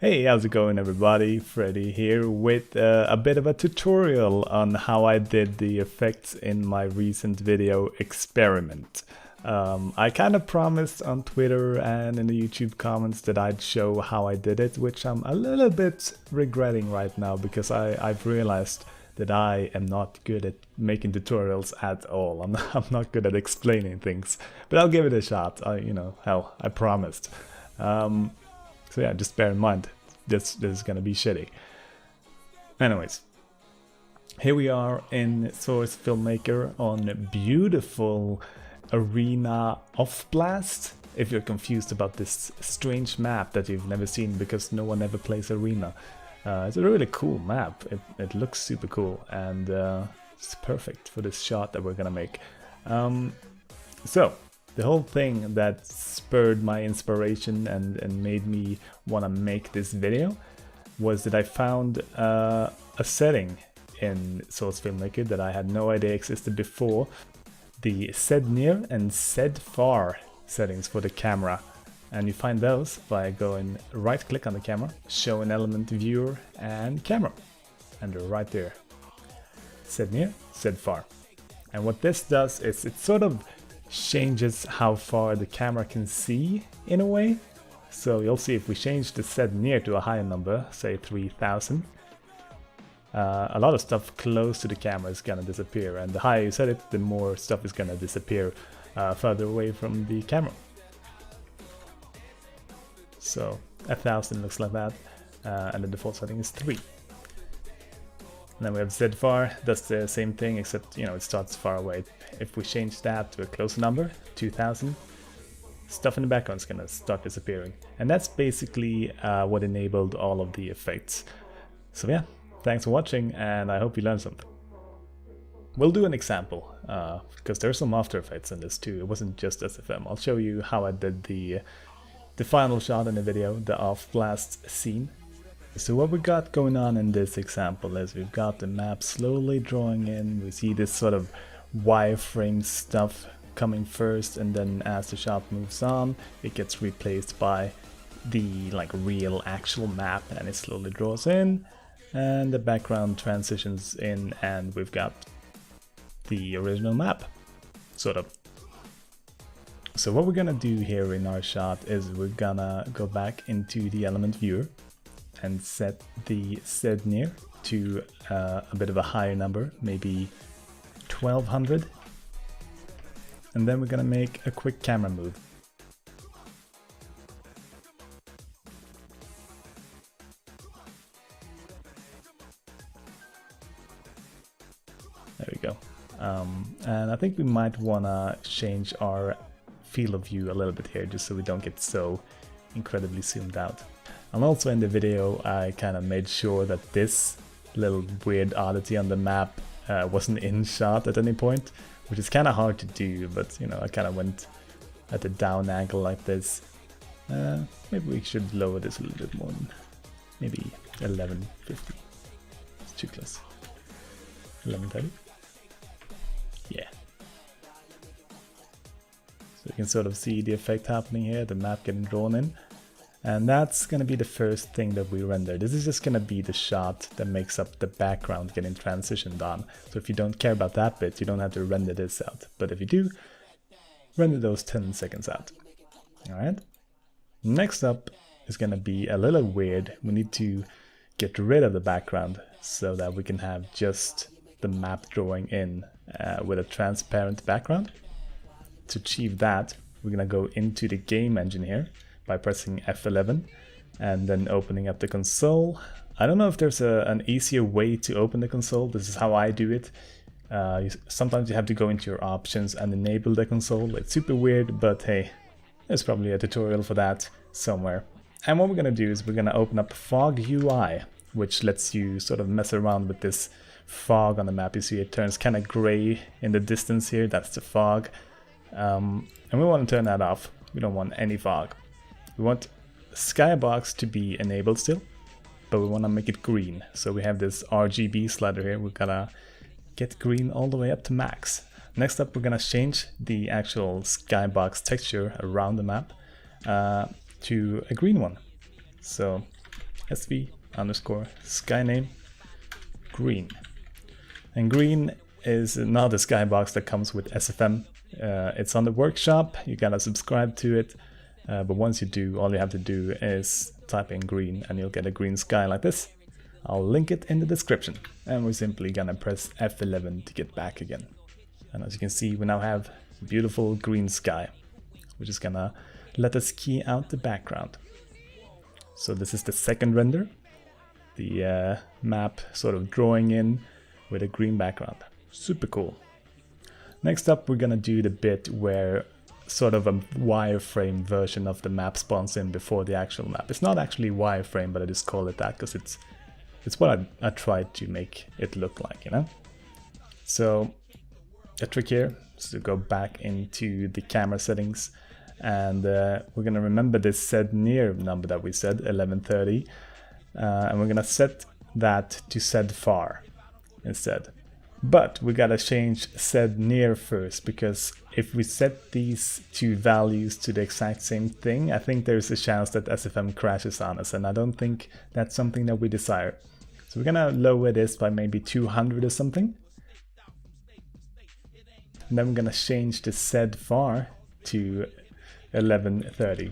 Hey, how's it going everybody? Freddy here with a bit of a tutorial on how I did the effects in my recent video experiment. I kind of promised on Twitter and in the YouTube comments that I'd show how I did it, which I'm a little bit regretting right now because I've realized that I am not good at making tutorials at all. I'm not good at explaining things, but I'll give it a shot. Hell, I promised. So yeah, just bear in mind, this is gonna be shitty. Anyways, here we are in Source Filmmaker on beautiful Arena of Blast. If you're confused about this strange map that you've never seen because no one ever plays Arena. It's a really cool map, it looks super cool, and it's perfect for this shot that we're gonna make. So, the whole thing that spurred my inspiration and made me want to make this video was that I found a setting in Source Filmmaker that I had no idea existed before. The Z near and Z far settings for the camera. And you find those by going right click on the camera, show an element viewer and camera. And they're right there. Z near, Z far. And what this does is it sort of changes how far the camera can see in a way. So you'll see if we change the Z near to a higher number, say 3000, a lot of stuff close to the camera is gonna disappear, and the higher you set it, the more stuff is gonna disappear further away from the camera. So 1000 looks like that, and the default setting is 3. And then we have Z far, does the same thing except, it starts far away. If we change that to a closer number, 2000, stuff in the background is gonna start disappearing. And that's basically what enabled all of the effects. So yeah, thanks for watching, and I hope you learned something. We'll do an example, because there's some After Effects in this too. It wasn't just SFM. I'll show you how I did the final shot in the video, the off-blast scene. So what we got going on in this example is we've got the map slowly drawing in. We see this sort of wireframe stuff coming first, and then as the shot moves on, it gets replaced by the real actual map, and it slowly draws in, and the background transitions in, and we've got the original map, sort of. So what we're gonna do here in our shot is we're gonna go back into the element viewer and set the Z near to a bit of a higher number, maybe 1200. And then we're gonna make a quick camera move. There we go. And I think we might wanna change our field of view a little bit here, just so we don't get so incredibly zoomed out. And also in the video I kind of made sure that this little weird oddity on the map wasn't in shot at any point, which is kind of hard to do, but I kind of went at a down angle like this. Maybe we should lower this a little bit more, maybe 1150. It's too close. 1130? Yeah. So you can sort of see the effect happening here, the map getting drawn in. And that's going to be the first thing that we render. This is just going to be the shot that makes up the background getting transitioned on. So if you don't care about that bit, you don't have to render this out. But if you do, render those 10 seconds out. Alright? Next up is going to be a little weird. We need to get rid of the background so that we can have just the map drawing in with a transparent background. To achieve that, we're going to go into the game engine here by pressing F11 and then opening up the console. I don't know if there's an easier way to open the console. This is how I do it. Sometimes you have to go into your options and enable the console. It's super weird, but hey, there's probably a tutorial for that somewhere. And what we're gonna do is we're gonna open up Fog UI, which lets you sort of mess around with this fog on the map. You see it turns kind of gray in the distance here. That's the fog. And we want to turn that off. We don't want any fog. We want Skybox to be enabled still, but we want to make it green. So we have this RGB slider here. We're gonna get green all the way up to max. Next up, we're gonna change the actual Skybox texture around the map to a green one. So sv_skyname green. And green is not a skybox that comes with SFM. It's on the workshop, you gotta subscribe to it. But once you do, all you have to do is type in green and you'll get a green sky like this. I'll link it in the description. And we're simply gonna press F11 to get back again. And as you can see, we now have a beautiful green sky, which is gonna let us key out the background. So this is the second render. The map sort of drawing in with a green background. Super cool. Next up, we're gonna do the bit where sort of a wireframe version of the map spawns in before the actual map. It's not actually wireframe, but I just call it that because it's what I tried to make it look like, you know? So the trick here is to go back into the camera settings, and we're gonna remember this set near number that we said, 1130, and we're gonna set that to set far instead. But we gotta change set near first, because if we set these two values to the exact same thing, I think there's a chance that SFM crashes on us, and I don't think that's something that we desire. So we're gonna lower this by maybe 200 or something. And then we're gonna change the set far to 1130.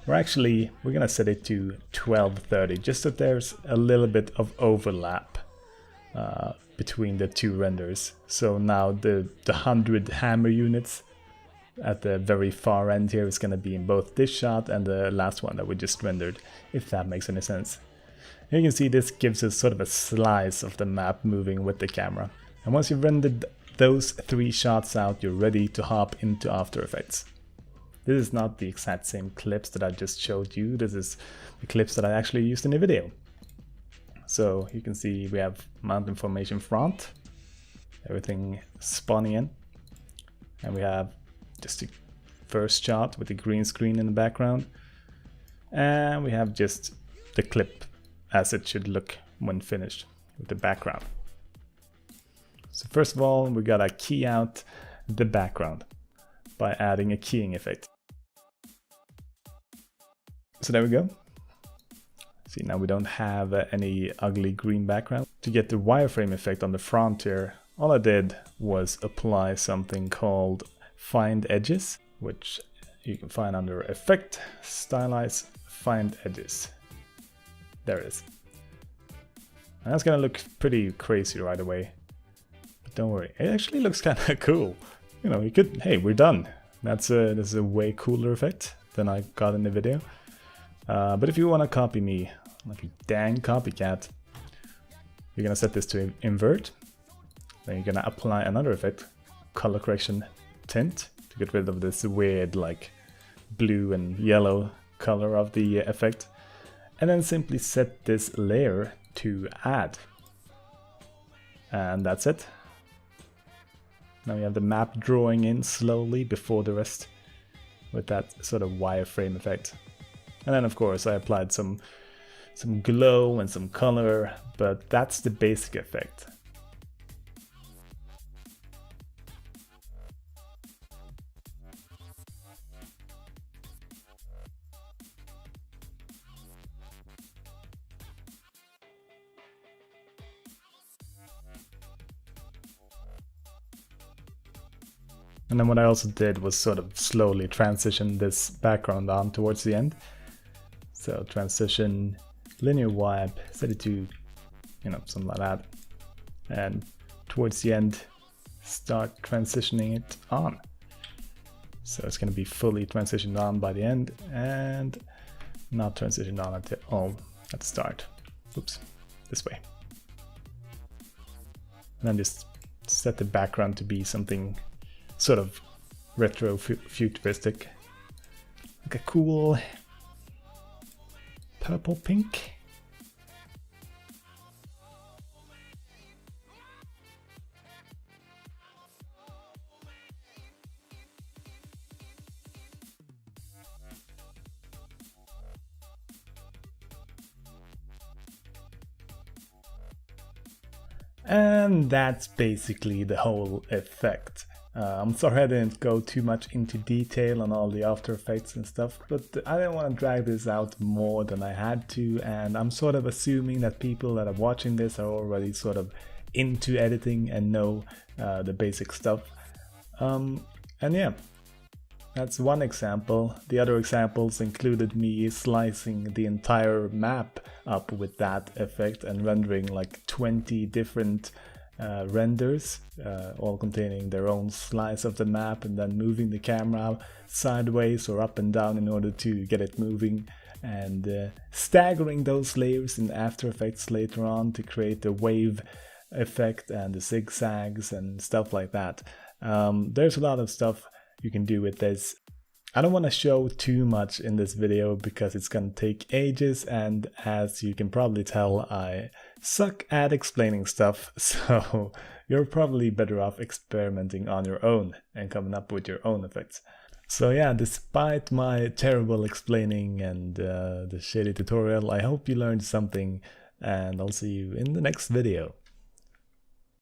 We're gonna set it to 1230, just so there's a little bit of overlap between the two renders. So now the 100 hammer units at the very far end here is going to be in both this shot and the last one that we just rendered, if that makes any sense. Here you can see this gives us sort of a slice of the map moving with the camera. And once you've rendered those 3 shots out, you're ready to hop into After Effects. This is not the exact same clips that I just showed you. This is the clips that I actually used in the video. So you can see we have mountain formation front, everything spawning in, and we have just the first shot with the green screen in the background, and we have just the clip as it should look when finished with the background. So first of all, we gotta key out the background by adding a keying effect. So there we go. See, now we don't have any ugly green background. To get the wireframe effect on the front here, all I did was apply something called Find Edges, which you can find under Effect, Stylize, Find Edges. There it is. And that's gonna look pretty crazy right away. But don't worry, it actually looks kind of cool. You know, you could, hey, we're done. This is a way cooler effect than I got in the video. But if you want to copy me, like a dang copycat, you're gonna set this to invert. Then you're gonna apply another effect, color correction tint, to get rid of this weird like blue and yellow color of the effect. And then simply set this layer to add. And that's it. Now you have the map drawing in slowly before the rest with that sort of wireframe effect. And then of course I applied some glow and some color, but that's the basic effect. And then what I also did was sort of slowly transition this background on towards the end. So transition, linear wipe, set it to, you know, something like that. And towards the end, start transitioning it on. So it's going to be fully transitioned on by the end and not transitioned on at all at the start. Oops, this way. And then just set the background to be something sort of retro futuristic, like a cool purple pink. And that's basically the whole effect. I'm sorry I didn't go too much into detail on all the After Effects and stuff, but I didn't want to drag this out more than I had to, and I'm sort of assuming that people that are watching this are already sort of into editing and know the basic stuff. And yeah, that's one example. The other examples included me slicing the entire map up with that effect and rendering like 20 different renders, all containing their own slice of the map, and then moving the camera sideways or up and down in order to get it moving, and staggering those layers in After Effects later on to create the wave effect and the zigzags and stuff like that. There's a lot of stuff you can do with this. I don't want to show too much in this video because it's gonna take ages, and as you can probably tell, I suck at explaining stuff, so you're probably better off experimenting on your own and coming up with your own effects. So yeah, despite my terrible explaining and the shitty tutorial, I hope you learned something, and I'll see you in the next video.